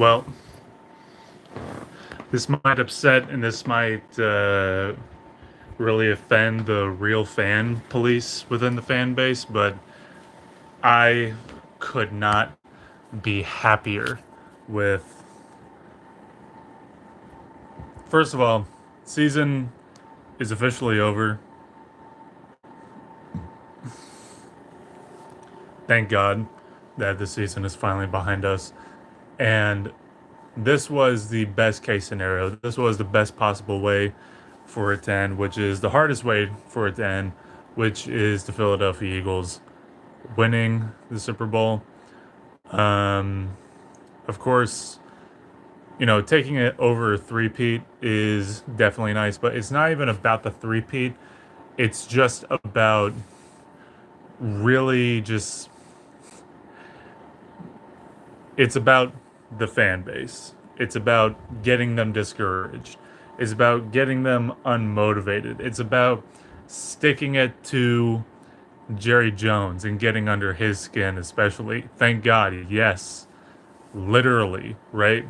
Well, this might upset and this might really offend the real fan police within the fan base, but I could not be happier with. First of all, season is officially over. Thank God that the season is finally behind us. And this was the best case scenario. This was the best possible way for it to end, which is the hardest way for it to end, which is the Philadelphia Eagles winning the Super Bowl. Um, of course, taking it over a three-peat is definitely nice, but it's not even about the three-peat. It's just about really just, it's about the fan base. It's about getting them discouraged. It's about getting them unmotivated. It's about sticking it to Jerry Jones and getting under his skin, especially. Thank God, yes, literally, right?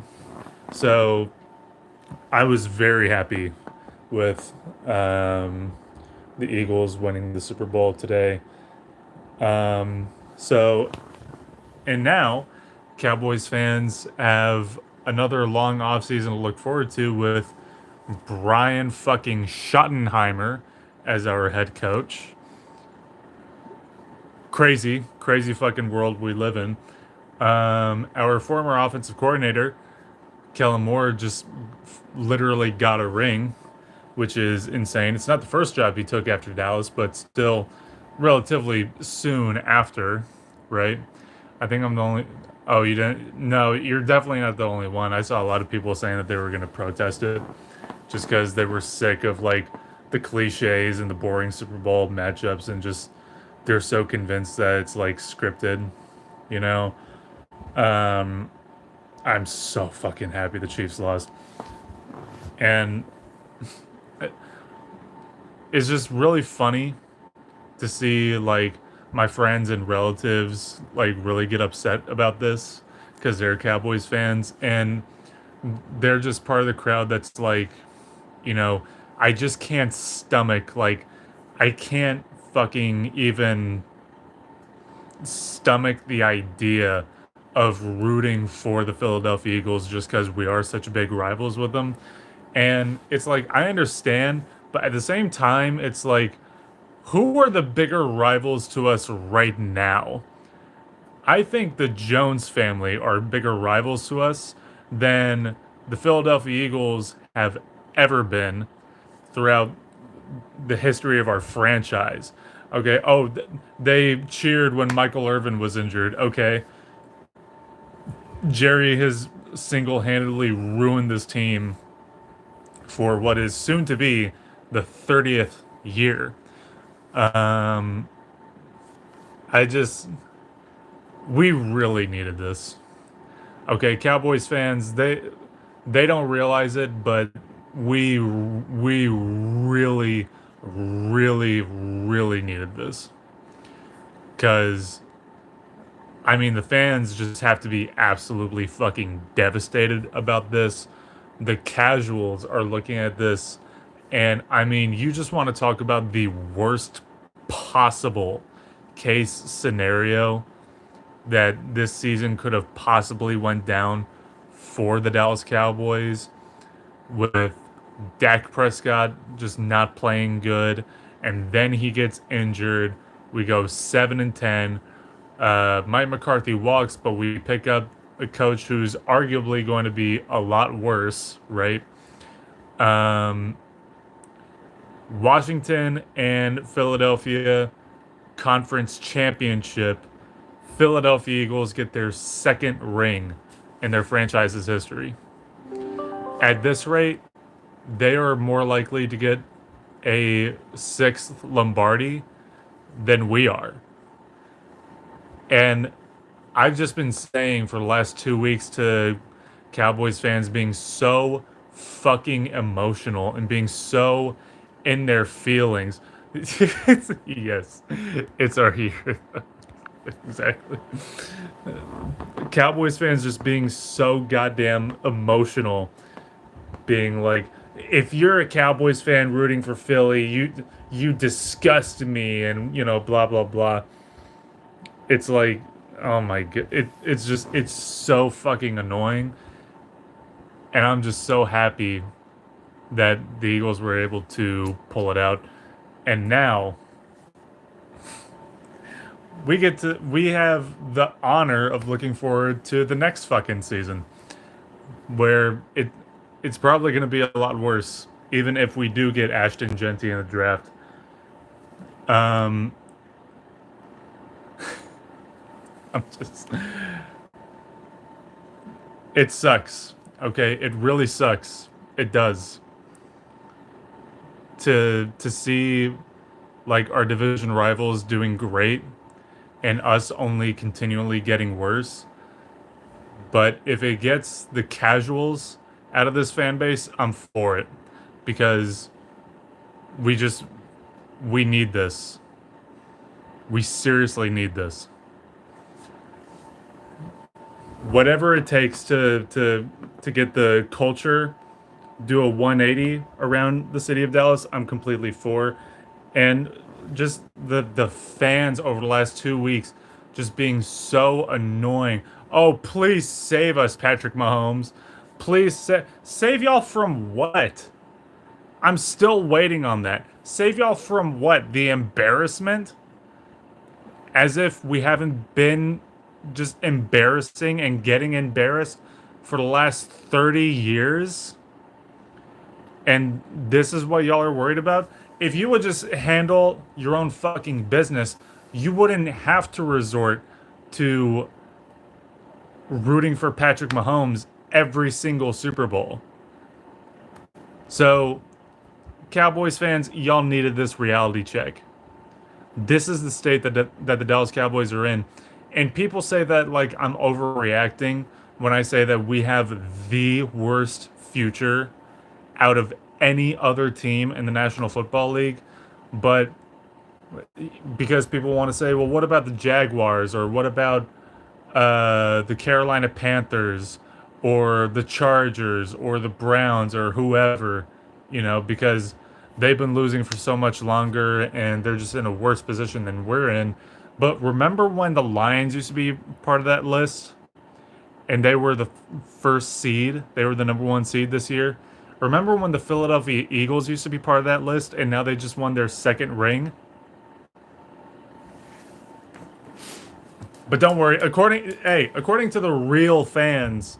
So I was very happy with the Eagles winning the Super Bowl today. So, and now Cowboys fans have another long offseason to look forward to with Brian fucking Schottenheimer as our head coach. Crazy, crazy fucking world we live in. Our former offensive coordinator, Kellen Moore, just literally got a ring, which is insane. It's not the first job he took after Dallas, but still relatively soon after, right? I think I'm the only. Oh, you didn't? No, you're definitely not the only one. I saw a lot of people saying that they were going to protest it just because they were sick of like the cliches and the boring Super Bowl matchups and just they're so convinced that it's like scripted, you know. Um, I'm so fucking happy the Chiefs lost, and it's just really funny to see like my friends and relatives like really get upset about this because they're Cowboys fans and they're just part of the crowd that's like, you know, I just can't stomach like I can't fucking even stomach the idea of rooting for the Philadelphia Eagles just because we are such big rivals with them. And it's like I understand, but at the same time, it's like who are the bigger rivals to us right now? I think the Jones family are bigger rivals to us than the Philadelphia Eagles have ever been throughout the history of our franchise. Okay. Oh, they cheered when Michael Irvin was injured. Okay. Jerry has single handedly ruined this team for what is soon to be the 30th year. Um, I just, we really needed this. Okay, Cowboys fans, they don't realize it, but we really, really, really needed this because I mean the fans just have to be absolutely fucking devastated about this. The casuals are looking at this, and I mean you just want to talk about the worst possible case scenario that this season could have possibly went down for the Dallas Cowboys with Dak Prescott just not playing good and then he gets injured. We go 7-10. Mike McCarthy walks, but we pick up a coach who's arguably going to be a lot worse, right? Um, Washington and Philadelphia conference championship. Philadelphia Eagles get their second ring in their franchise's history. At this rate, they are more likely to get a sixth Lombardi than we are. And I've just been saying for the last 2 weeks to Cowboys fans being so fucking emotional and being so in their feelings. Yes, it's our year. Exactly. Cowboys fans just being so goddamn emotional, being like, if you're a Cowboys fan rooting for Philly, you disgust me, and blah blah blah. It's like, oh my god, it's just it's so fucking annoying, and I'm just so happy that the Eagles were able to pull it out, and now we have the honor of looking forward to the next fucking season, where it's probably going to be a lot worse, even if we do get Ashton Genty in the draft. Um, I'm just, it sucks. Okay, it really sucks. It does to see like our division rivals doing great and us only continually getting worse. But if it gets the casuals out of this fan base, I'm for it because we just we need this. We seriously need this. Whatever it takes to get the culture do a 180 around the city of Dallas, I'm completely for. And just the fans over the last 2 weeks just being so annoying. Oh, please save us, Patrick Mahomes. Please save y'all from what? I'm still waiting on that. Save y'all from what? The embarrassment? As if we haven't been just embarrassing and getting embarrassed for the last 30 years? And this is what y'all are worried about? If you would just handle your own fucking business, you wouldn't have to resort to rooting for Patrick Mahomes every single Super Bowl. So, Cowboys fans, y'all needed this reality check. This is the state that the Dallas Cowboys are in. And people say that like I'm overreacting when I say that we have the worst future out of any other team in the National Football League. But because people want to say, well, what about the Jaguars, or what about the Carolina Panthers, or the Chargers, or the Browns, or whoever, because they've been losing for so much longer and they're just in a worse position than we're in. But remember when the Lions used to be part of that list and they were the first seed? They were the number one seed this year. Remember when the Philadelphia Eagles used to be part of that list and now they just won their second ring? But don't worry, according to the real fans,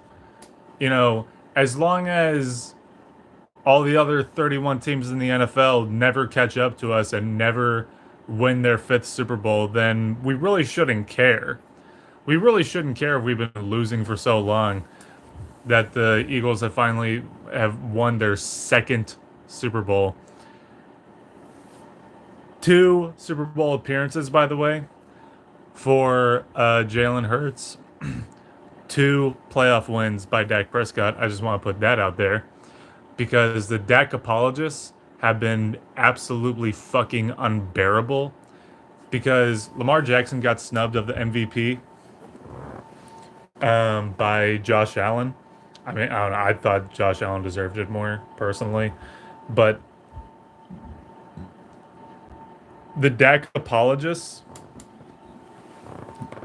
as long as all the other 31 teams in the NFL never catch up to us and never win their fifth Super Bowl, then we really shouldn't care. We really shouldn't care if we've been losing for so long that the Eagles have finally have won their second Super Bowl. 2 Super Bowl appearances, by the way, for Jalen Hurts. 2 playoff wins by Dak Prescott. I just want to put that out there because the Dak apologists have been absolutely fucking unbearable because Lamar Jackson got snubbed of the MVP by Josh Allen. I mean, I don't know. I thought Josh Allen deserved it more personally, but the Dak apologists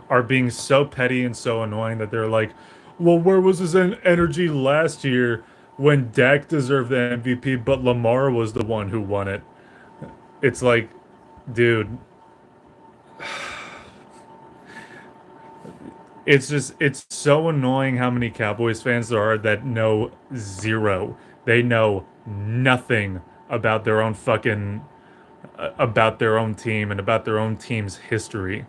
are being so petty and so annoying that they're like, well, where was his energy last year when Dak deserved the MVP, but Lamar was the one who won it? It's like, dude, it's so annoying how many Cowboys fans there are that know zero. They know nothing about their own fucking, about their own team and about their own team's history.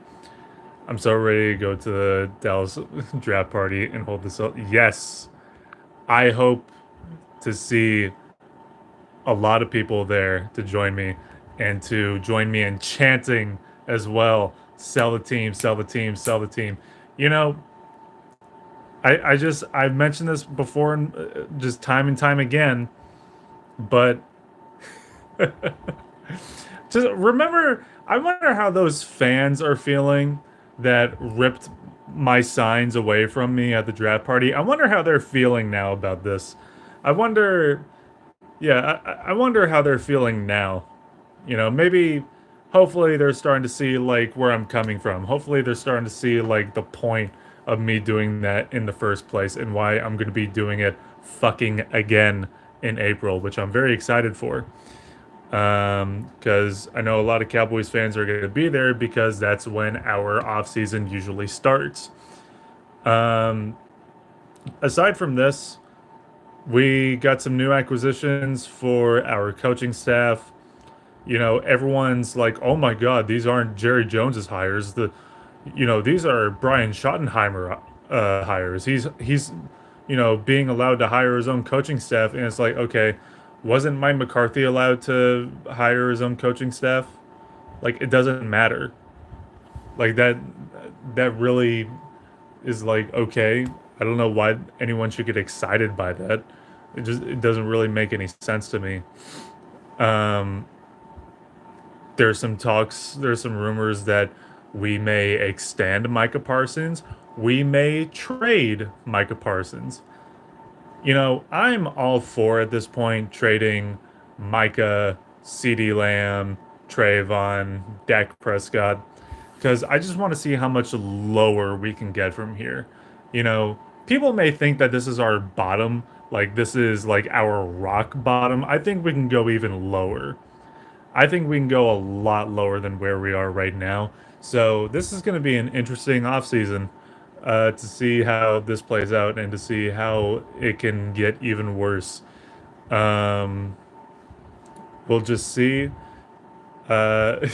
I'm so ready to go to the Dallas draft party and hold this up. Yes, I hope to see a lot of people there to join me and to join me in chanting as well. Sell the team, sell the team, sell the team. You know, I've mentioned this before and just time and time again, but just remember, I wonder how those fans are feeling that ripped my signs away from me at the draft party. I wonder how they're feeling now about this. I wonder, yeah, I wonder how they're feeling now. Maybe, hopefully, they're starting to see like where I'm coming from. Hopefully, they're starting to see like the point of me doing that in the first place and why I'm going to be doing it fucking again in April, which I'm very excited for. Because I know a lot of Cowboys fans are going to be there because that's when our off season usually starts. Um, Aside from this, we got some new acquisitions for our coaching staff. Everyone's like, "Oh my God, these aren't Jerry Jones's hires. These are Brian Schottenheimer hires. He's being allowed to hire his own coaching staff." And it's like, okay, wasn't Mike McCarthy allowed to hire his own coaching staff? Like, it doesn't matter. Like that really is like, okay. I don't know why anyone should get excited by that. It doesn't really make any sense to me. Um, there's some talks, there's some rumors that we may extend Micah Parsons. We may trade Micah Parsons. I'm all for at this point trading Micah, CeeDee Lamb, Trayvon, Dak Prescott, because I just want to see how much lower we can get from here. People may think that this is our bottom, like this is like our rock bottom. I think we can go even lower. I think we can go a lot lower than where we are right now. So this is going to be an interesting offseason to see how this plays out and to see how it can get even worse. Um, we'll just see. Uh,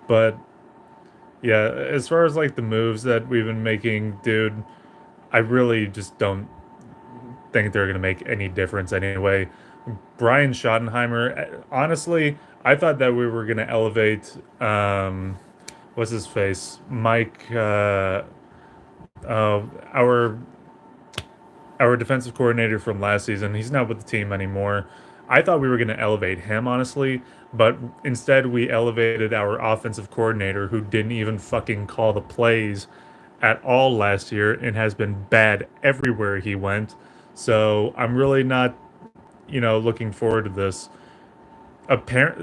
but yeah, as far as like the moves that we've been making, dude, I really just don't think they're going to make any difference anyway. Brian Schottenheimer, honestly, I thought that we were going to elevate, what's his face? Mike, uh, our our defensive coordinator from last season. He's not with the team anymore. I thought we were going to elevate him, honestly, but instead we elevated our offensive coordinator who didn't even fucking call the plays at all last year and has been bad everywhere he went. So I'm really not, looking forward to this.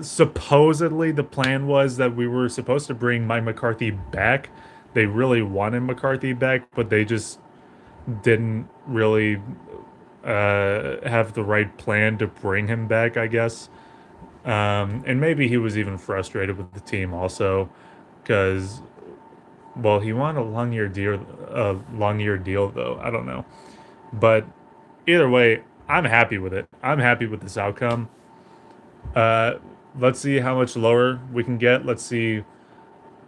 Supposedly the plan was that we were supposed to bring Mike McCarthy back. They really wanted McCarthy back, but they just didn't really have the right plan to bring him back, I guess. And maybe he was even frustrated with the team also, because well, he wanted a long year deal though. I don't know, but either way, I'm happy with it. I'm happy with this outcome. Uh, let's see how much lower we can get. Let's see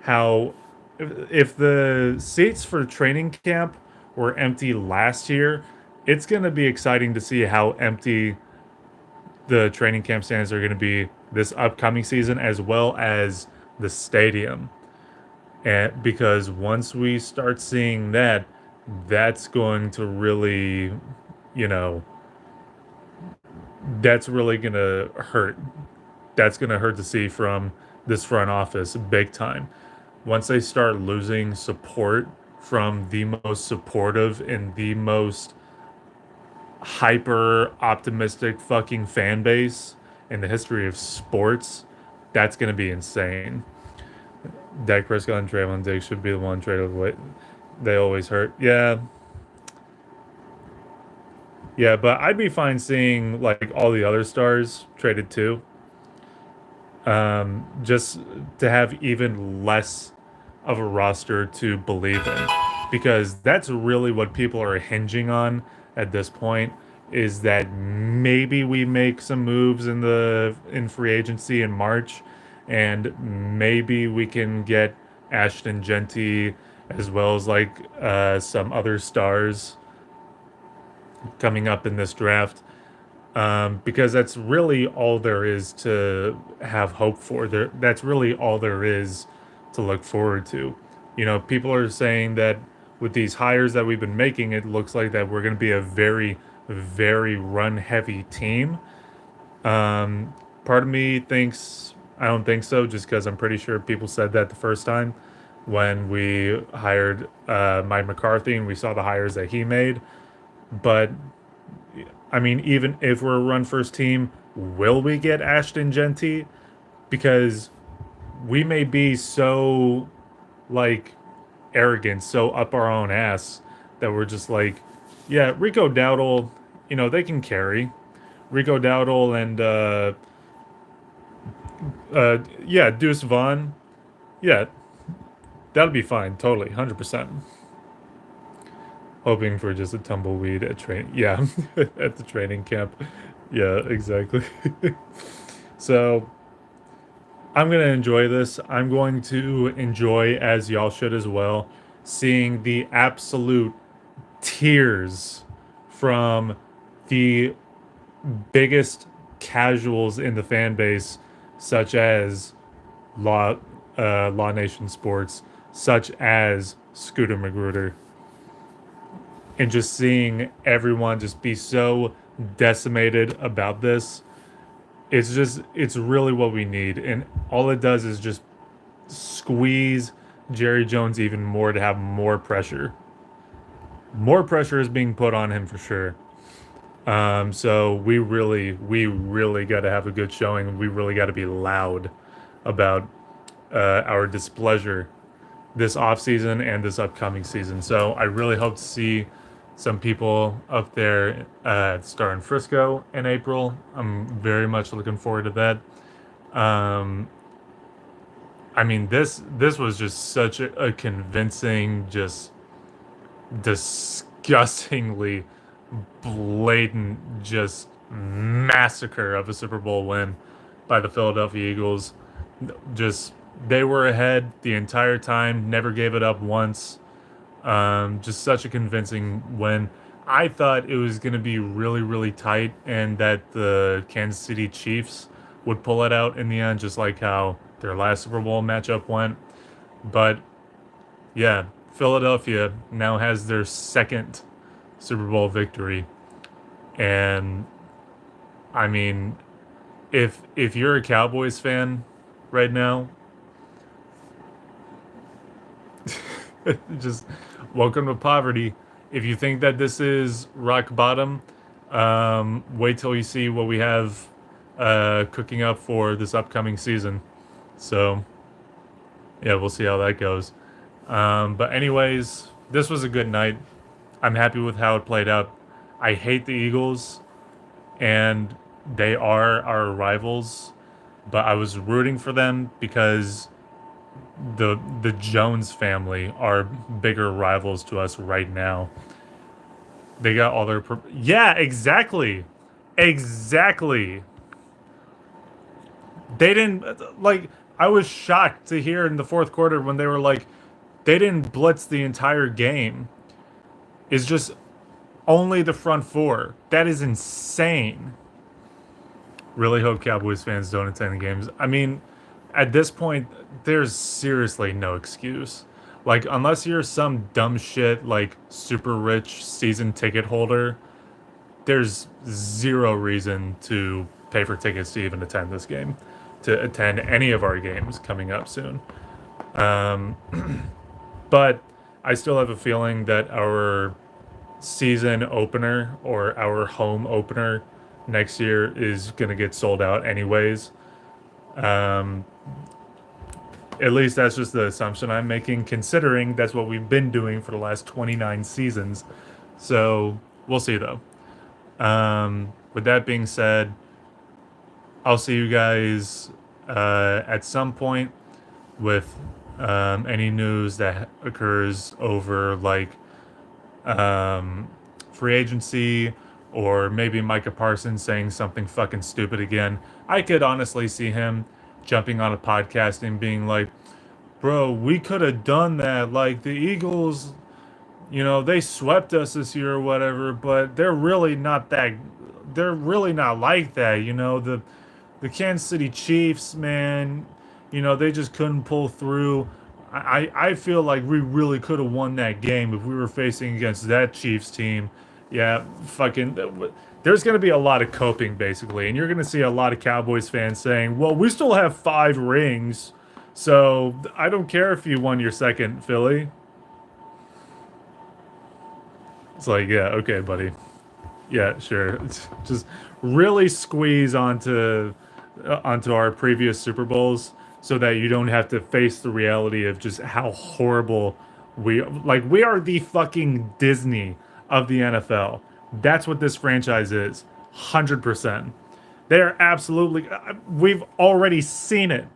how if the seats for training camp were empty last year, it's going to be exciting to see how empty the training camp stands are going to be this upcoming season as well as the stadium. And because once we start seeing that, that's going to really, you know, that's really going to hurt. That's going to hurt to see from this front office big time. Once they start losing support from the most supportive and the most hyper optimistic fucking fan base in the history of sports, that's going to be insane. Dak Prescott and Trayvon Diggs should be the one traded away. They always hurt. Yeah. Yeah, but I'd be fine seeing like all the other stars traded too. Just to have even less of a roster to believe in, because that's really what people are hinging on at this point. Is that maybe we make some moves in free agency in March, and maybe we can get Ashton Genty as well as like some other stars coming up in this draft, because that's really all there is to have hope for. That's really all there is to look forward to. People are saying that with these hires that we've been making, it looks like that we're going to be a very, very run-heavy team. Part of me thinks I don't think so, just because I'm pretty sure people said that the first time. when we hired Mike McCarthy and we saw the hires that he made. But I mean, even if we're a run first team, will we get Ashton Genty? Because we may be so like arrogant, so up our own ass that we're just like, yeah, Rico Dowdle, they can carry. Rico Dowdle and yeah, Deuce Vaughn, yeah, that'll be fine, totally, 100%. Hoping for just a tumbleweed at yeah, at the training camp. Yeah, exactly. So I'm gonna enjoy this. I'm going to enjoy, as y'all should as well, seeing the absolute tears from the biggest casuals in the fan base, such as Law Nation Sports, such as Scooter Magruder, and just seeing everyone just be so decimated about this. It's really what we need, and all it does is just squeeze Jerry Jones even more to have more pressure. More pressure is being put on him for sure. So we really got to have a good showing. We really got to be loud about our displeasure this off season and this upcoming season. So I really hope to see some people up there at Star in Frisco in April. I'm very much looking forward to that. Um, I mean, this was just such a convincing, just disgustingly blatant, just massacre of a Super Bowl win by the Philadelphia Eagles. Just they were ahead the entire time, never gave it up once. Just such a convincing win. I thought it was going to be really, really tight and that the Kansas City Chiefs would pull it out in the end, just like how their last Super Bowl matchup went. But yeah, Philadelphia now has their second Super Bowl victory. And I mean, if you're a Cowboys fan right now, just welcome to poverty. If you think that this is rock bottom, wait till you see what we have cooking up for this upcoming season. So, yeah, we'll see how that goes. But, anyways, this was a good night. I'm happy with how it played out. I hate the Eagles, and they are our rivals, but I was rooting for them because the Jones family are bigger rivals to us right now. They got all their yeah, exactly. Exactly. They didn't like I was shocked to hear in the fourth quarter when they were like they didn't blitz the entire game. It's just only the front four. That is insane. Really hope Cowboys fans don't attend the games. I mean, at this point, there's seriously no excuse. Like, unless you're some dumb shit, like super rich season ticket holder, there's zero reason to pay for tickets to even attend this game, to attend any of our games coming up soon. Um, but I still have a feeling that our season opener or our home opener next year is going to get sold out anyways. Um, at least that's just the assumption I'm making, considering that's what we've been doing for the last 29 seasons. So we'll see though. With that being said, I'll see you guys at some point with any news that occurs over like free agency or maybe Micah Parsons saying something fucking stupid again. I could honestly see him jumping on a podcast and being like, bro, we could have done that. Like the Eagles, they swept us this year or whatever, but they're really not that. They're really not like that. The Kansas City Chiefs, man. They just couldn't pull through. I feel like we really could have won that game if we were facing against that Chiefs team. Yeah, fucking. There's going to be a lot of coping, basically, and you're going to see a lot of Cowboys fans saying, "Well, we still have 5 rings. So I don't care if you won your second, Philly. It's like, yeah, okay, buddy. Yeah, sure. Just really squeeze onto our previous Super Bowls so that you don't have to face the reality of just how horrible we are the fucking Disney of the NFL. That's what this franchise is. 100%. They're absolutely we've already seen it.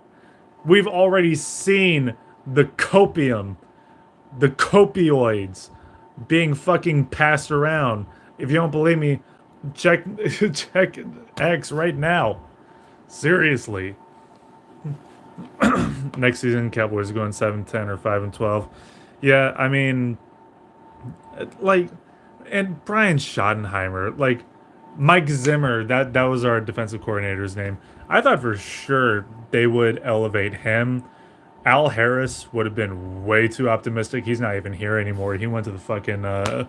We've already seen the copium, the copioids being fucking passed around. If you don't believe me, check check X right now. Seriously. Next season, Cowboys are going 7-10 or 5-12. Yeah, I mean, like, and Brian Schottenheimer, like, Mike Zimmer, that was our defensive coordinator's name. I thought for sure they would elevate him. Al Harris would have been way too optimistic. He's not even here anymore. He went to the fucking to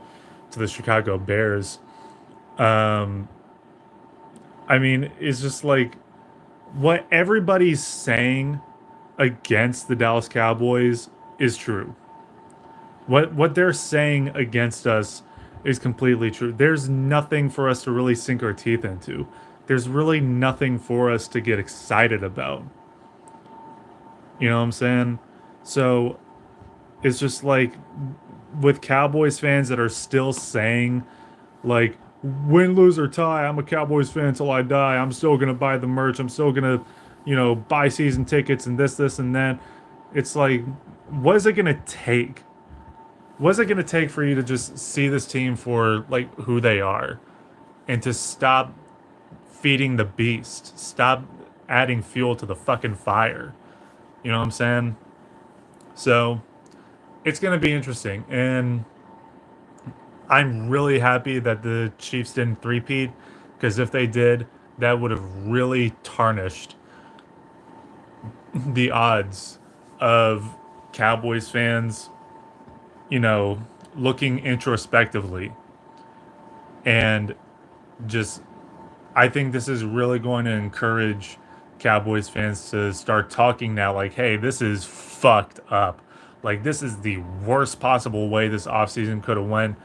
the Chicago Bears. Um, I mean, it's just like what everybody's saying against the Dallas Cowboys is true. What they're saying against us is completely true. There's nothing for us to really sink our teeth into. There's really nothing for us to get excited about. You know what I'm saying? So it's just like with Cowboys fans that are still saying like win, lose or tie, I'm a Cowboys fan until I die. I'm still gonna buy the merch. I'm still gonna, buy season tickets and this, and that. It's like, what is it gonna take? What is it gonna take for you to just see this team for like who they are, and to stop feeding the beast? Stop adding fuel to the fucking fire. You know what I'm saying? So it's gonna be interesting, and I'm really happy that the Chiefs didn't three-peat, because if they did, that would have really tarnished the odds of Cowboys fans, you know, looking introspectively. And just, I think this is really going to encourage Cowboys fans to start talking now like, hey, this is fucked up. Like, this is the worst possible way this offseason could have went.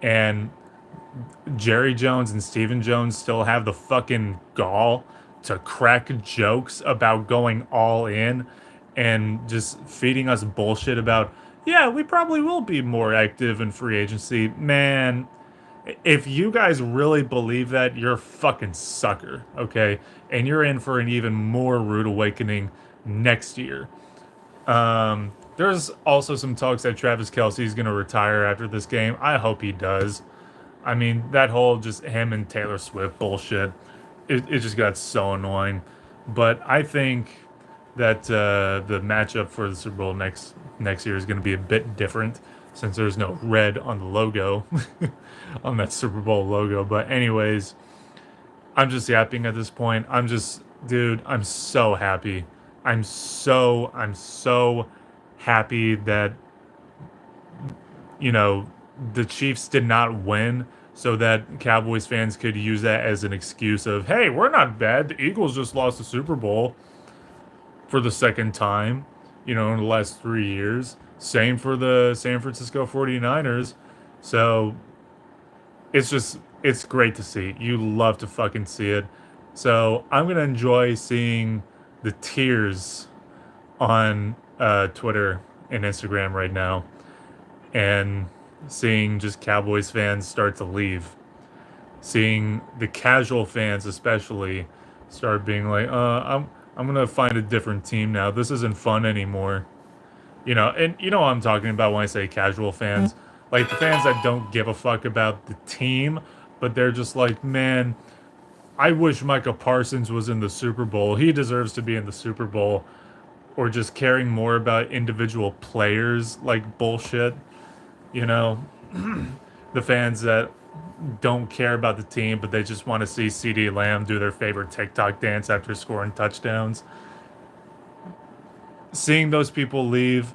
And Jerry Jones and Stephen Jones still have the fucking gall to crack jokes about going all in and just feeding us bullshit about, yeah, we probably will be more active in free agency. Man, if you guys really believe that, you're a fucking sucker, okay? And you're in for an even more rude awakening next year. There's also some talks that Travis Kelce's going to retire after this game. I hope he does. I mean, that whole just him and Taylor Swift bullshit, it just got so annoying. But I think that the matchup for the Super Bowl next year is going to be a bit different since there's no red on the logo, on that Super Bowl logo. But anyways, I'm just yapping at this point. Dude, I'm so happy. I'm so happy that you know the Chiefs did not win so that Cowboys fans could use that as an excuse of, hey, we're not bad. The Eagles just lost the Super Bowl for the second time, in the last 3 years. Same for the San Francisco 49ers. So it's great to see. You love to fucking see it. So I'm going to enjoy seeing the tears on Twitter and Instagram right now, and seeing just Cowboys fans start to leave, seeing the casual fans especially start being like, I'm gonna find a different team now. This isn't fun anymore. And you know what I'm talking about when I say casual fans, like the fans that don't give a fuck about the team, but they're just like, man, I wish Micah Parsons was in the Super Bowl. He deserves to be in the Super Bowl. Or just caring more about individual players, like bullshit. You know, the fans that don't care about the team, but they just want to see CD Lamb do their favorite TikTok dance after scoring touchdowns. Seeing those people leave,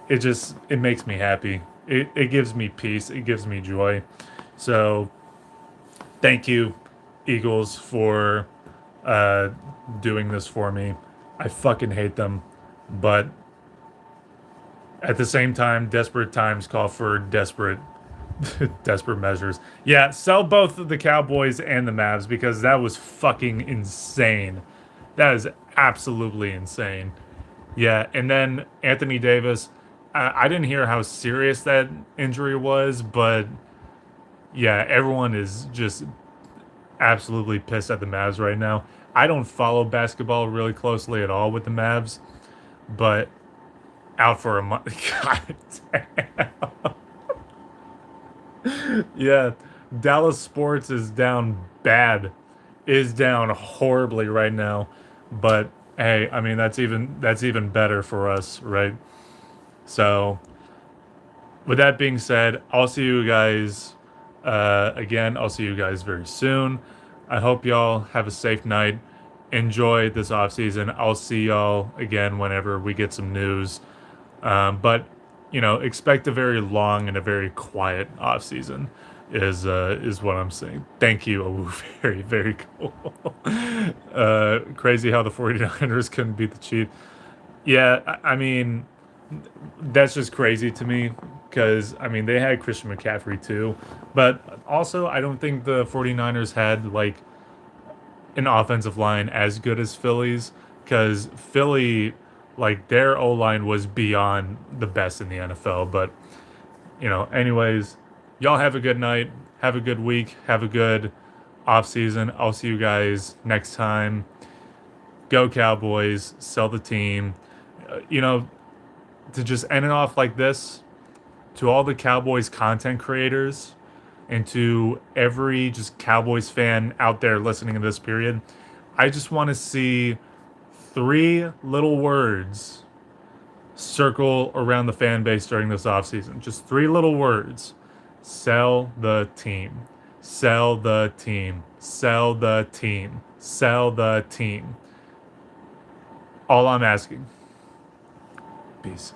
it makes me happy. It gives me peace. It gives me joy. So thank you, Eagles, for uh, doing this for me. I fucking hate them, but at the same time, desperate times call for desperate, desperate measures. Yeah, sell both the Cowboys and the Mavs because that was fucking insane. That is absolutely insane. Yeah, and then Anthony Davis. I didn't hear how serious that injury was, but yeah, everyone is just absolutely pissed at the Mavs right now. I don't follow basketball really closely at all with the Mavs, but out for a month. God damn. Yeah, Dallas sports is down bad, is down horribly right now. But hey, I mean that's even better for us, right? So with that being said, I'll see you guys again. I'll see you guys very soon. I hope y'all have a safe night. Enjoy this off season. I'll see y'all again whenever we get some news. But expect a very long and a very quiet off season is what I'm saying. Thank you. Oh, very, very cool. Crazy how the 49ers couldn't beat the Chiefs. Yeah, I mean, that's just crazy to me because I mean they had Christian McCaffrey too, but also I don't think the 49ers had like an offensive line as good as Philly's because Philly, like their O line was beyond the best in the NFL. But anyways, y'all have a good night, have a good week, have a good off season. I'll see you guys next time. Go Cowboys, sell the team. To just end it off like this, to all the Cowboys content creators and to every just Cowboys fan out there listening to this period, I just want to see three little words circle around the fan base during this offseason. Just three little words. Sell the team. Sell the team. Sell the team. Sell the team. All I'm asking. Peace.